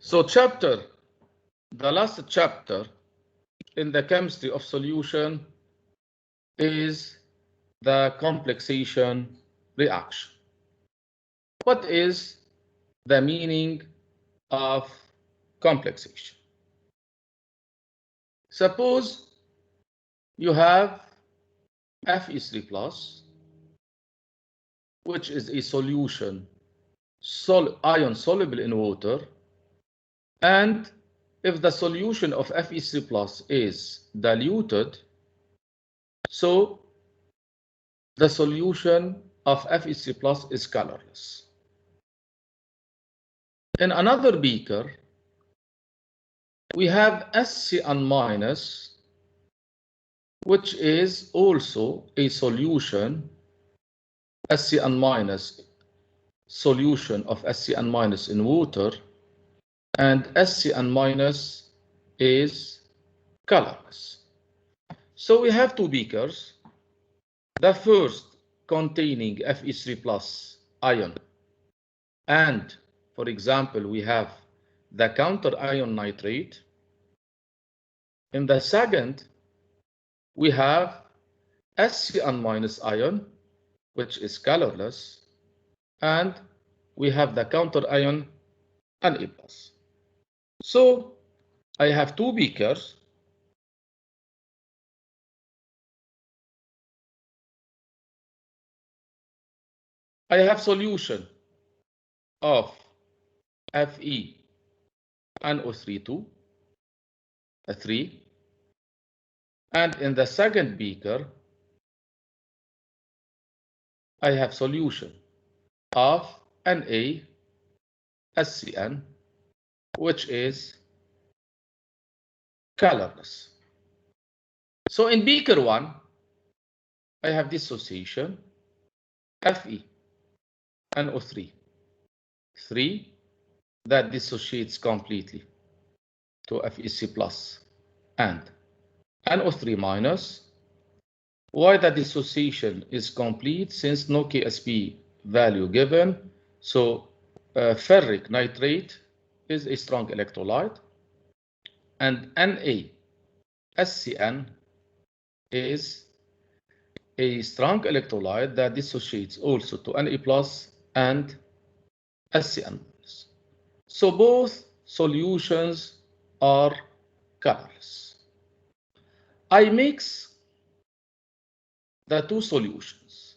So the last chapter in the chemistry of solution is the complexation reaction. What is the meaning of complexation? Suppose you have Fe3 plus, which is a solution ion soluble in water, and if the solution of Fe3 plus is diluted, so the solution of Fe3 plus is colorless. In another beaker, we have SCN minus, which is also a solution, SCN minus, solution of SCN minus in water, and SCN minus is colorless. So we have two beakers, the first containing Fe3 plus ion, and for example, we have the counter ion nitrate. In the second, we have SCN minus ion, which is colorless, and we have the counter ion Na plus. So I have two beakers. I have solution of Fe NO3 3, and in the second beaker, I have solution of NaSCN, which is colorless. So in beaker 1, I have dissociation Fe NO3 3 that dissociates completely to FeC plus and NO3 minus. Why the dissociation is complete? Since no KSP value given, so ferric nitrate is a strong electrolyte, and NaSCN is a strong electrolyte that dissociates also to Na plus and SCN minus. So both solutions are colorless. I mix the two solutions.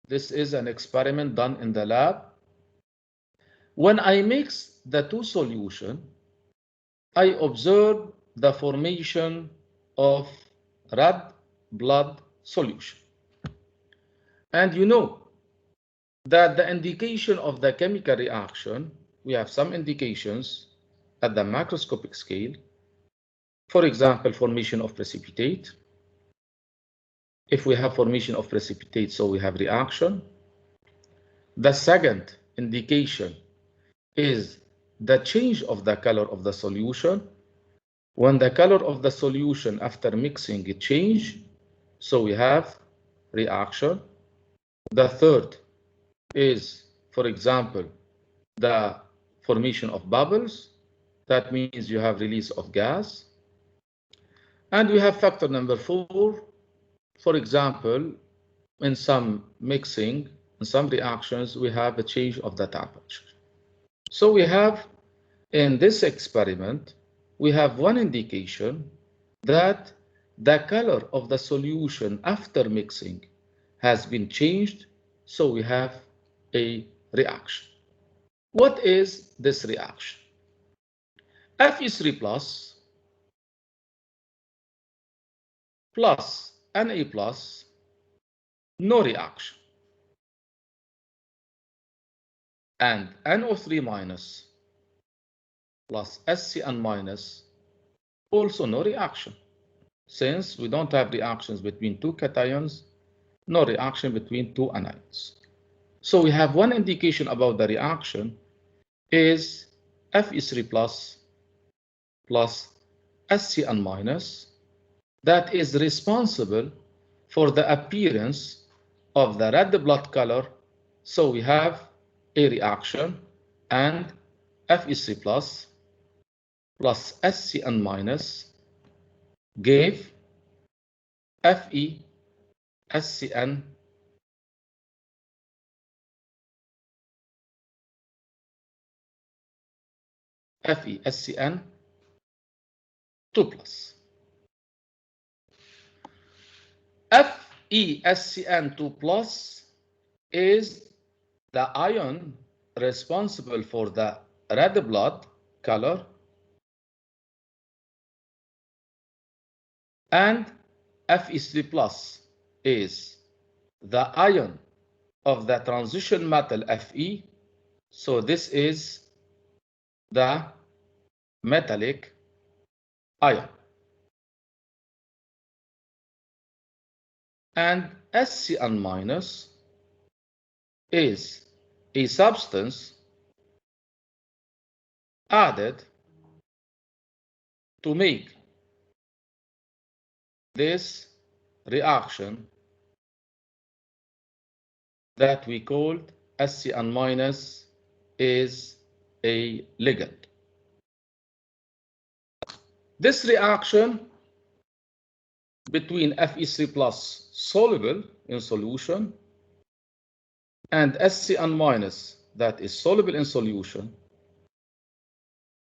This is an experiment done in the lab. When I mix the two solutions, I observe the formation of red blood solution. And you know that the indication of the chemical reaction, we have some indications at the macroscopic scale. For example, formation of precipitate. If we have formation of precipitate, so we have reaction. The second indication is the change of the color of the solution. When the color of the solution after mixing it change, so we have reaction. The third is, for example, the formation of bubbles. That means you have release of gas. And we have factor number 4. For example, in some mixing, in some reactions, we have a change of the temperature. So we have, in this experiment, we have one indication that the color of the solution after mixing has been changed, so we have a reaction. What is this reaction? Fe3 plus Na plus, no reaction. And NO3 minus plus SCN minus, also no reaction. Since we don't have reactions between two cations, no reaction between two anions. So we have one indication about the reaction is Fe3 plus SCN minus, that is responsible for the appearance of the red blood color. So we have a reaction and FeC plus SCN minus gave FeSCN FeSCN 2 plus. FeSCN 2 plus is the ion responsible for the red blood color, and Fe3 plus is the ion of the transition metal Fe. So this is the metallic ion. And SCN minus is a substance added to make this reaction that we called SCN minus is a ligand. This reaction between Fe3 plus soluble in solution and SCN minus that is soluble in solution,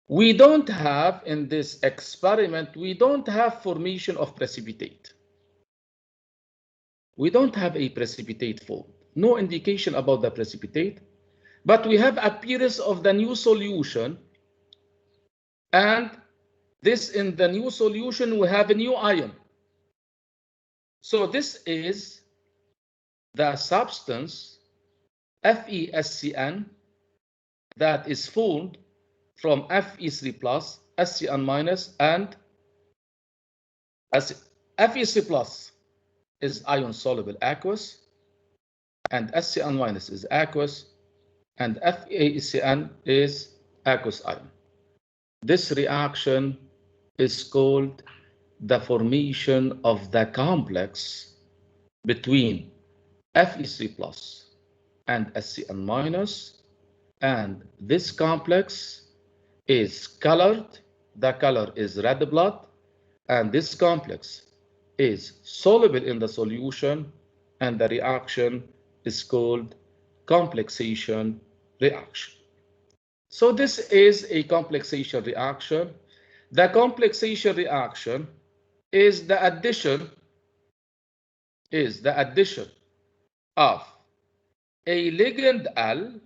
we don't have in this experiment, we don't have formation of precipitate. We don't have a precipitate form. No indication about the precipitate, but we have appearance of the new solution, and this in the new solution we have a new ion. So this is the substance FeSCN that is formed from Fe3 plus, SCN minus, and Fe3 plus is ion soluble aqueous, and SCN minus is aqueous, and FeSCN is aqueous ion. This reaction is called the formation of the complex between Fe3 plus and SCN minus, and this complex is colored. The color is red blood, and this complex is soluble in the solution, and the reaction is called complexation reaction. So this is a complexation reaction. The complexation reaction is the addition of a ligand L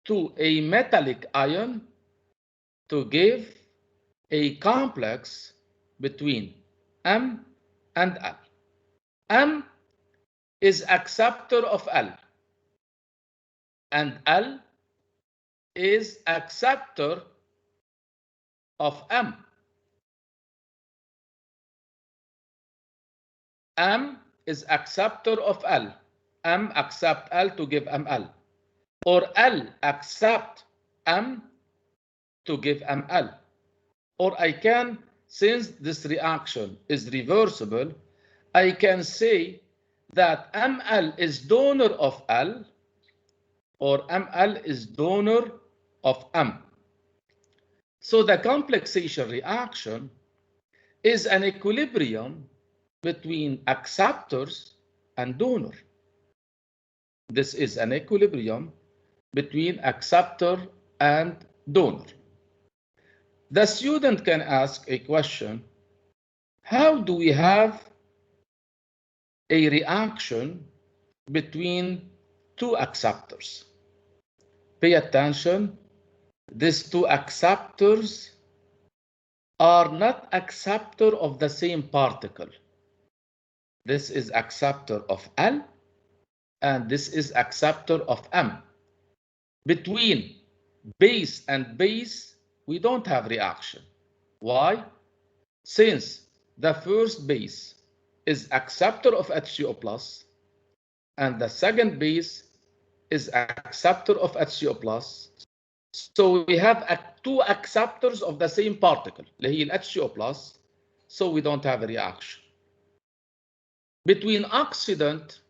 to a metallic ion to give a complex between M and L. M is acceptor of L, and L is acceptor of M. M is acceptor of L. M accept L to give ML, or L accept M to give ML. Or I can, since this reaction is reversible, I can say that ML is donor of L, or ML is donor of M. So the complexation reaction is an equilibrium between acceptors and donor. This is an equilibrium between acceptor and donor. The student can ask a question: how do we have a reaction between two acceptors? Pay attention, these two acceptors are not acceptor of the same particle. This is acceptor of L, and this is acceptor of M. Between base and base, we don't have reaction. Why? Since the first base is acceptor of HCO plus, and the second base is acceptor of HCO plus, so we have two acceptors of the same particle, اللي هي ال HCO plus, so we don't have a reaction. Between oxidant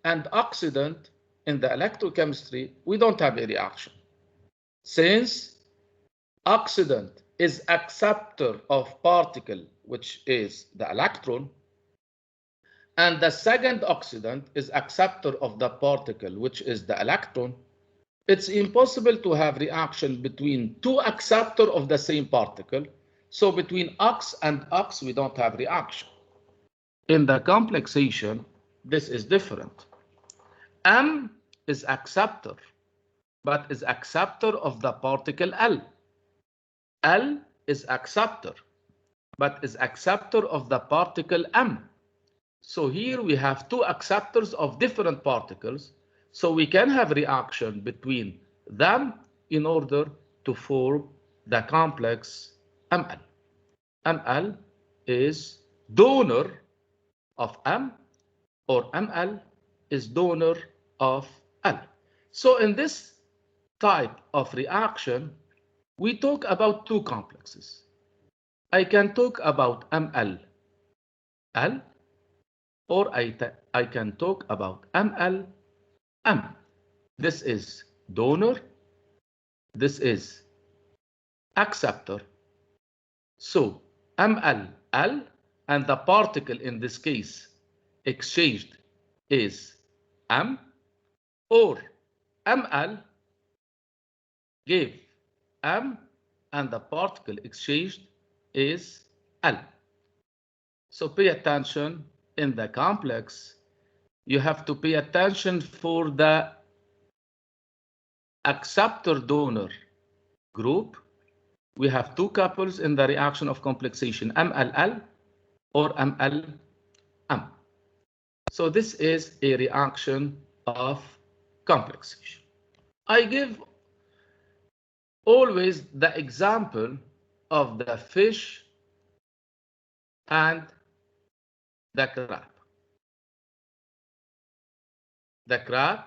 and oxidant in the electrochemistry, we don't have a reaction. Since oxidant is acceptor of particle, which is the electron, and the second oxidant is acceptor of the particle, which is the electron, it's impossible to have reaction between two acceptor of the same particle. So between ox and ox, we don't have reaction. In the complexation, this is different. M is acceptor, but is acceptor of the particle L. L is acceptor, but is acceptor of the particle M. So here we have two acceptors of different particles, so we can have reaction between them in order to form the complex Ml. Ml is donor of M, or Ml is donor of L. So in this type of reaction, we talk about two complexes. I can talk about MlL, or I can talk about MlM. This is donor, this is acceptor. So MlL, and the particle in this case exchanged is M, or Ml gave M, and the particle exchanged is L. So pay attention in the complex. You have to pay attention for the acceptor donor group. We have two couples in the reaction of complexation, MlL or MlM. So this is a reaction of complexation. I give always the example of the fish and the crab. The crab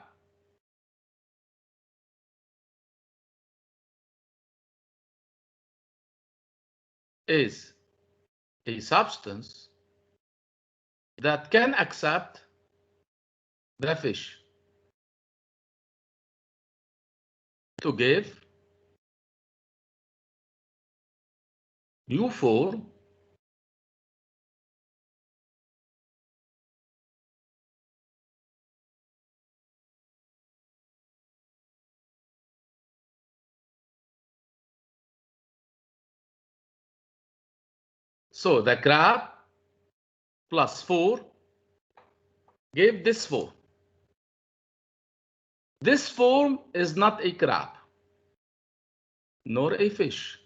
is a substance that can accept the fish to give new form so the crab plus 4 gave this form. This form is not a crab nor a fish.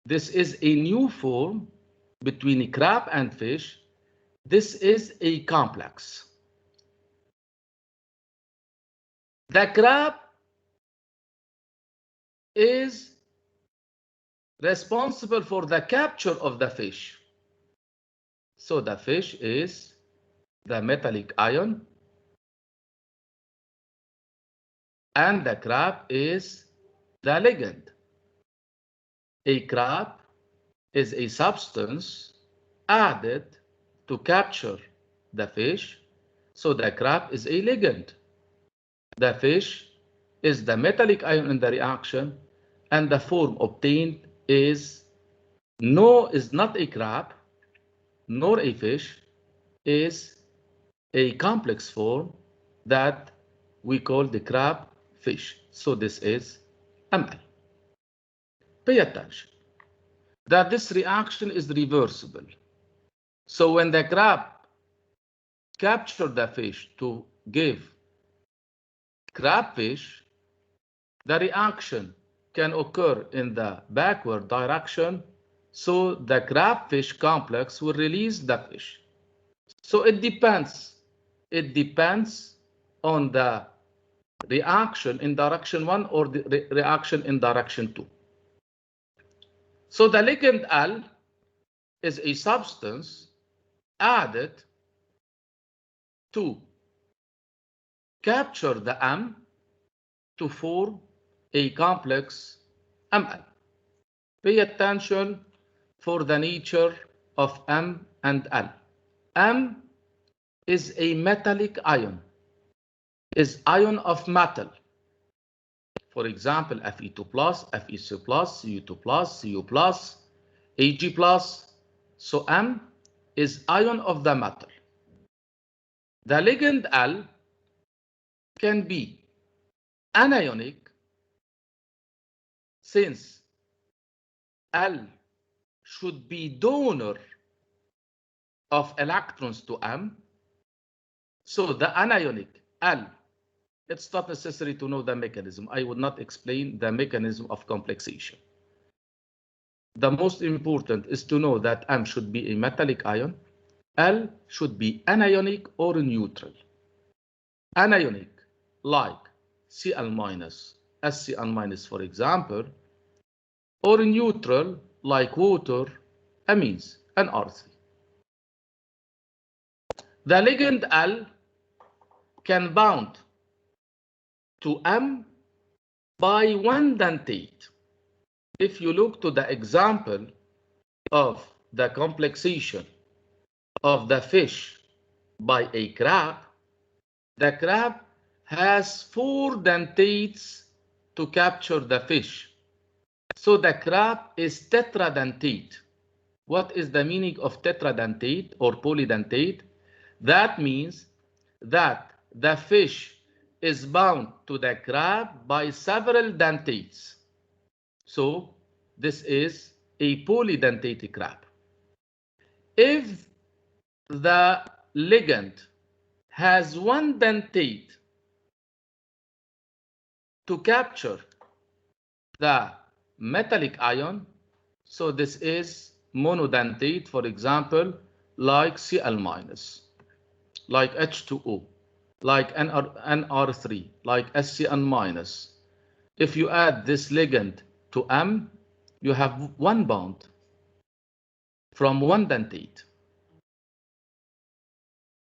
This is a new form between a crab and fish. This is a complex. The crab is responsible for the capture of the fish. So the fish is the metallic ion, and the crab is the ligand. A crab is a substance added to capture the fish, so the crab is a ligand. The fish is the metallic ion in the reaction, and the form obtained is not a crab nor a fish, is a complex form that we call the crab fish. So this is Ml. Pay attention that this reaction is reversible. So when the crab captured the fish to give crabfish, the reaction can occur in the backward direction, so the crabfish complex will release the fish. So it depends on the reaction in direction 1 or the reaction in direction 2. So the ligand L is a substance added to capture the M to form a complex Ml. Pay attention for the nature of M and L. M is a metallic ion, is ion of metal. For example, Fe2 plus, Fe3 plus, Cu2 plus, Cu plus, Ag plus. So M is ion of the metal. The ligand L can be anionic since L should be donor of electrons to M. So the anionic L, it's not necessary to know the mechanism. I would not explain the mechanism of complexation. The most important is to know that M should be a metallic ion. L should be anionic or neutral. Anionic, like Cl minus, SCl minus, for example, or neutral, like water, amines, and R3. The ligand L can bound to M by one dentate. If you look to the example of the complexation of the fish by a crab, the crab has 4 dentates to capture the fish. So the crab is tetradentate. What is the meaning of tetradentate or polydentate? That means that the fish is bound to the crab by several dentates. So this is a polydentate crab. If the ligand has one dentate to capture the metallic ion, so this is monodentate, for example, like Cl minus, like H2O, like NR3, like SCN minus. If you add this ligand to M, you have one bond from one dentate.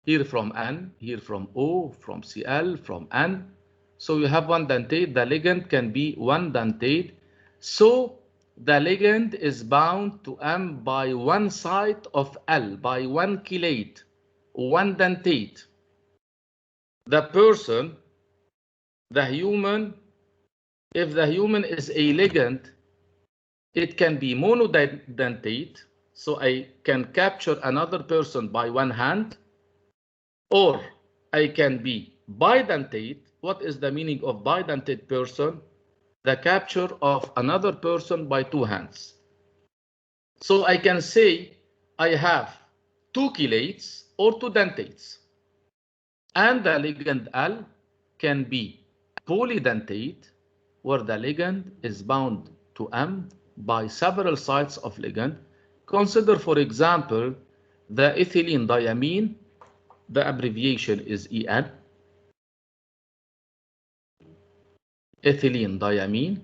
Here from N, here from O, from Cl, from N. So you have one dentate. The ligand can be one dentate. So the ligand is bound to M by one site of L, by one chelate, one dentate. The person, the human, if the human is a ligand, it can be monodentate. So I can capture another person by one hand, or I can be bidentate. What is the meaning of bidentate person? The capture of another person by two hands. So I can say I have two chelates or two dentates. And the ligand L can be polydentate, where the ligand is bound to M by several sites of ligand. Consider, for example, the ethylene diamine. The abbreviation is EN. Ethylene diamine.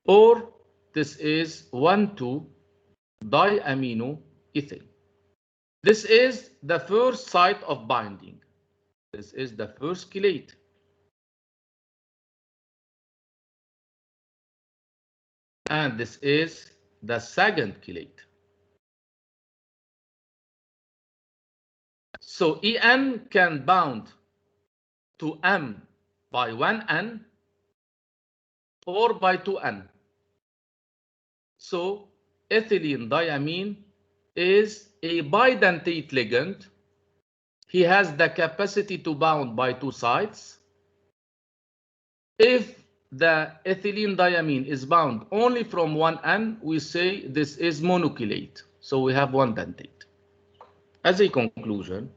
Or this is 1,2-diaminoethyl. This is the first site of binding. This is the first chelate. And this is the second chelate. So En can bound to M by one N or by two N. So ethylene diamine is a bidentate ligand. He has the capacity to bound by two sites. If the ethylene diamine is bound only from one N, we say this is monochelate. So we have one dentate. As a conclusion,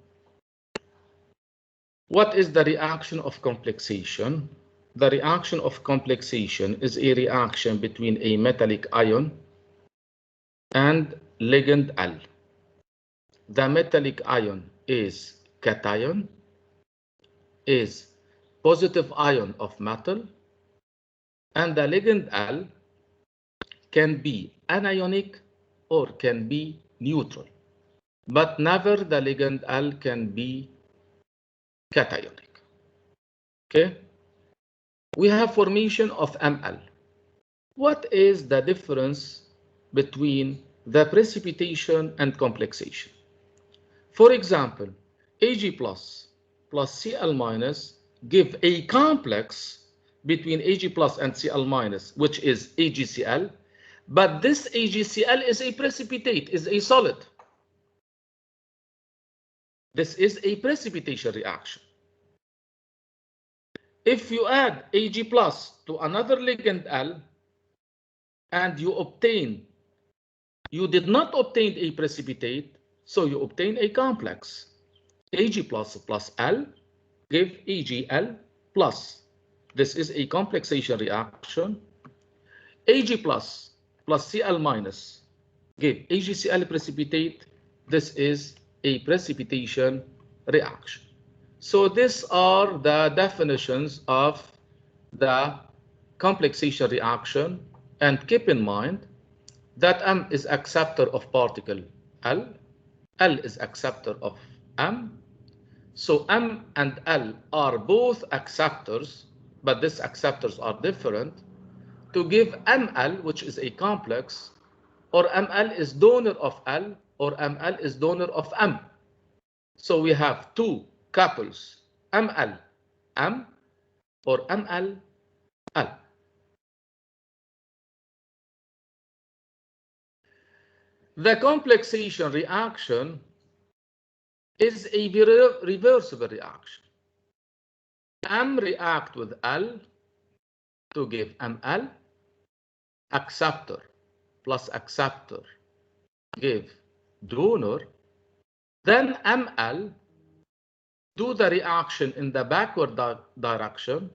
what is the reaction of complexation? The reaction of complexation is a reaction between a metallic ion and ligand L. The metallic ion is cation, is positive ion of metal, and the ligand L can be anionic or can be neutral, but never the ligand L can be cationic. Okay? We have formation of Ml. What is the difference between the precipitation and complexation? For example, Ag plus Cl minus give a complex between Ag plus and Cl minus, which is AgCl, but this AgCl is a precipitate, is a solid. This is a precipitation reaction. If you add Ag plus to another ligand L and you did not obtain a precipitate, so you obtain a complex. Ag plus L give AgL plus. This is a complexation reaction. Ag plus Cl minus give AgCl precipitate. This is a precipitation reaction. So these are the definitions of the complexation reaction, and keep in mind that M is acceptor of particle L, L is acceptor of M. So M and L are both acceptors, but these acceptors are different. To give ML, which is a complex, or ML is donor of L, or ML is donor of M. So we have two couples, ML, M, or ML, L. The complexation reaction is a reversible reaction. M react with L to give ML, acceptor plus acceptor give donor, then ML do the reaction in the backward direction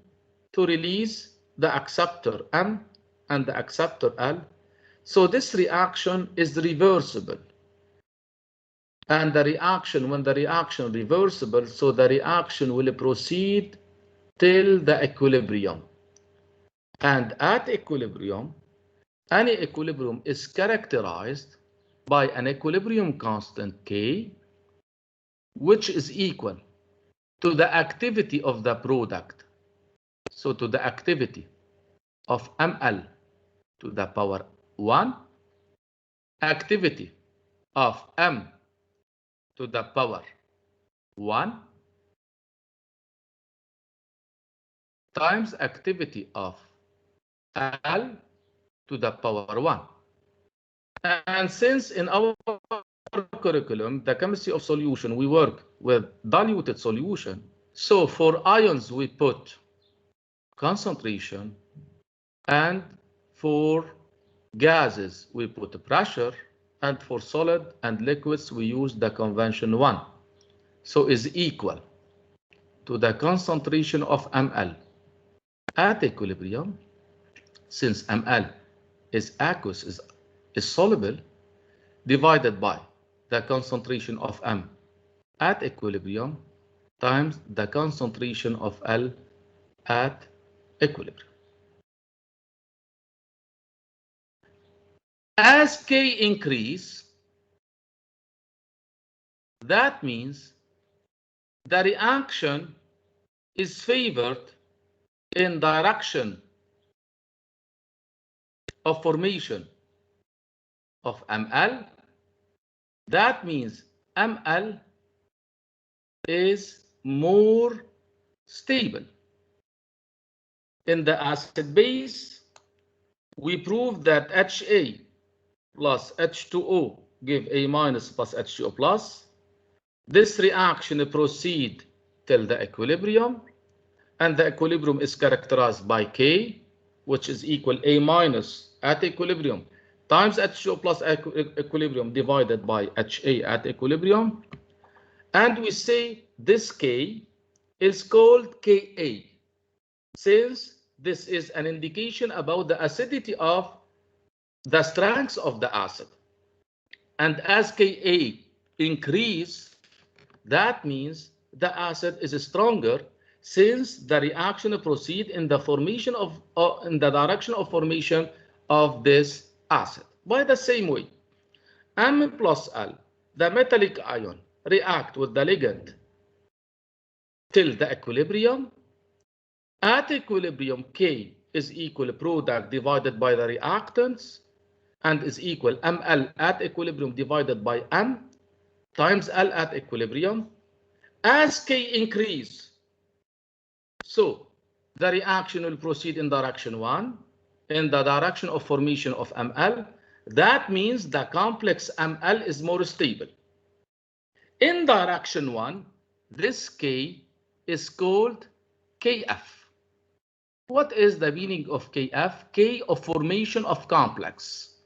to release the acceptor M and the acceptor L. So this reaction is reversible. And the reaction, when the reaction reversible, so the reaction will proceed till the equilibrium. And at equilibrium, any equilibrium is characterized by an equilibrium constant K, which is equal to the activity of the product. So to the activity of ML to the power 1, activity of M to the power 1 times activity of L to the power 1. And since in our curriculum, the chemistry of solution, we work with diluted solution. So for ions, we put concentration, and for gases, we put pressure, and for solid and liquids, we use the convention 1. So is equal to the concentration of Ml at equilibrium, since Ml is aqueous, is soluble, divided by the concentration of M at equilibrium times the concentration of L at equilibrium. As K increase, that means the reaction is favored in direction of formation of Ml. That means Ml is more stable. In the acid base, we proved that HA plus H2O give A minus plus H2O plus. This reaction proceed till the equilibrium, and the equilibrium is characterized by K, which is equal A minus at equilibrium times H2O plus equilibrium divided by HA at equilibrium. And we say this K is called Ka, since this is an indication about the acidity of the strength of the acid. And as Ka increase, that means the acid is stronger, since the reaction proceed in the formation of in the direction of formation of this acid. By the same way, M plus L, the metallic ion, react with the ligand till the equilibrium. At equilibrium, K is equal product divided by the reactants, and is equal Ml at equilibrium divided by M times L at equilibrium. As K increase, so the reaction will proceed in direction 1, in the direction of formation of Ml. That means the complex Ml is more stable. In direction 1, this K is called Kf. What is the meaning of Kf? K of formation of complex.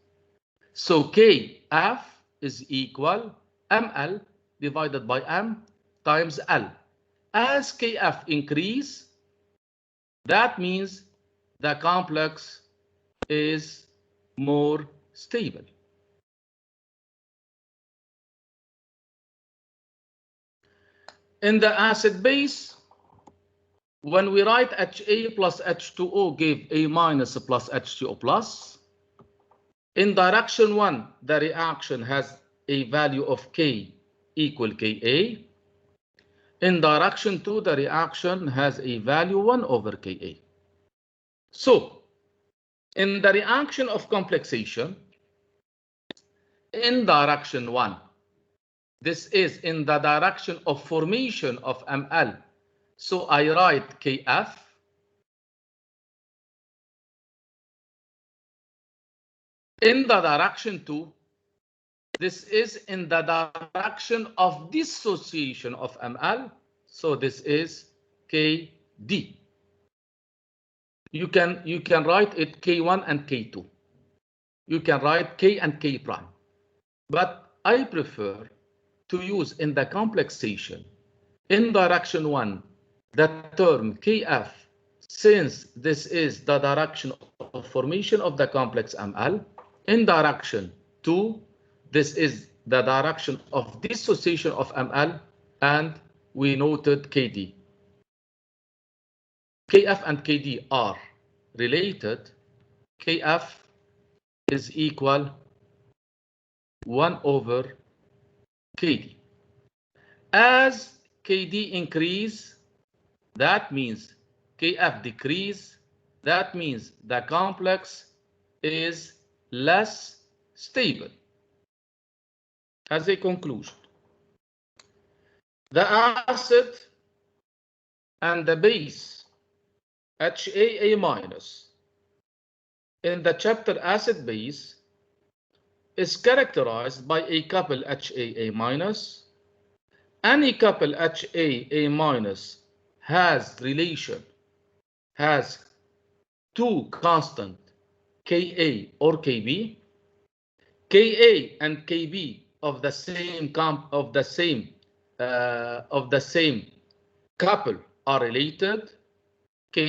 So Kf is equal Ml divided by M times L. As Kf increase, that means the complex is more stable. In the acid base, when we write Ha plus H2O give A minus plus H2O plus, in direction 1, the reaction has a value of K equal Ka. In direction 2, the reaction has a value 1 over Ka. So, in the reaction of complexation, in direction 1, this is in the direction of formation of Ml. So I write Kf. In the direction 2, this is in the direction of dissociation of Ml. So this is Kd. You can write it K1 and K2. You can write K and K prime. But I prefer to use in the complexation, in direction 1, the term Kf, since this is the direction of formation of the complex Ml. In direction 2, this is the direction of dissociation of Ml, and we noted Kd. Kf and Kd are related. Kf is equal 1 over Kd. As Kd increase, that means Kf decrease. That means the complex is less stable. As a conclusion, the acid and the base HAA minus in the chapter acid base is characterized by a couple HAA minus. Any couple HAA minus has two constant Ka or Kb. Ka and Kb of the same couple are related. Ka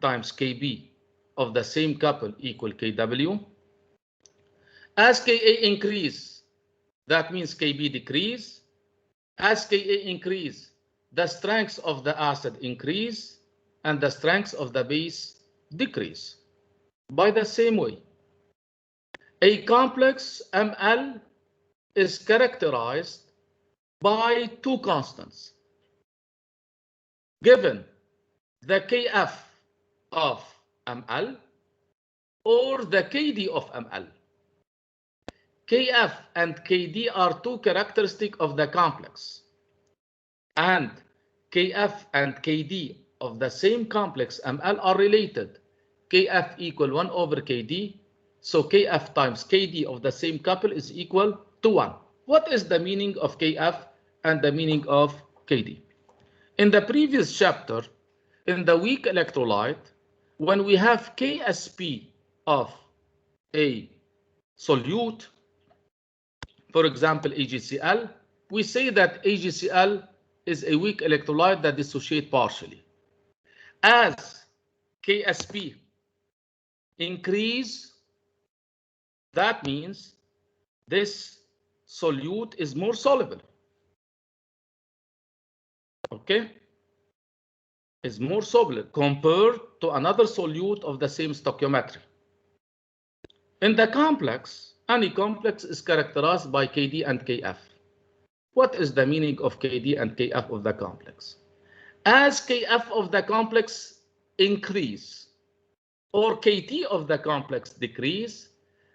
times Kb of the same couple equal Kw. As Ka increase, that means Kb decrease. As Ka increase, the strength of the acid increase and the strength of the base decrease. By the same way, a complex Ml is characterized by two constants. Given the Kf of Ml or the Kd of Ml. Kf and Kd are two characteristics of the complex. And Kf and Kd of the same complex Ml are related. Kf equal 1 over Kd. So Kf times Kd of the same couple is equal to 1. What is the meaning of Kf and the meaning of Kd? In the previous chapter, in the weak electrolyte, when we have Ksp of a solute, for example, AgCl, we say that AgCl is a weak electrolyte that dissociates partially. As Ksp increase, that means this solute is more soluble. Okay? Is more soluble compared to another solute of the same stoichiometry. In the complex, any complex is characterized by Kd and Kf. What is the meaning of Kd and Kf of the complex? As Kf of the complex increase or Kt of the complex decrease,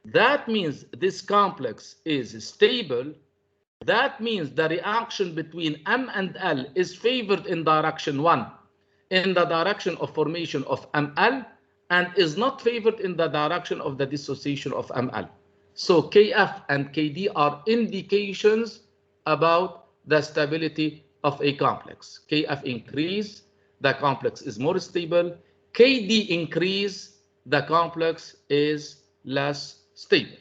that means this complex is stable. That means the reaction between M and L is favored in direction 1. in the direction of formation of ML and is not favored in the direction of the dissociation of ML. So Kf and Kd are indications about the stability of a complex. Kf increase, the complex is more stable. Kd increase, the complex is less stable.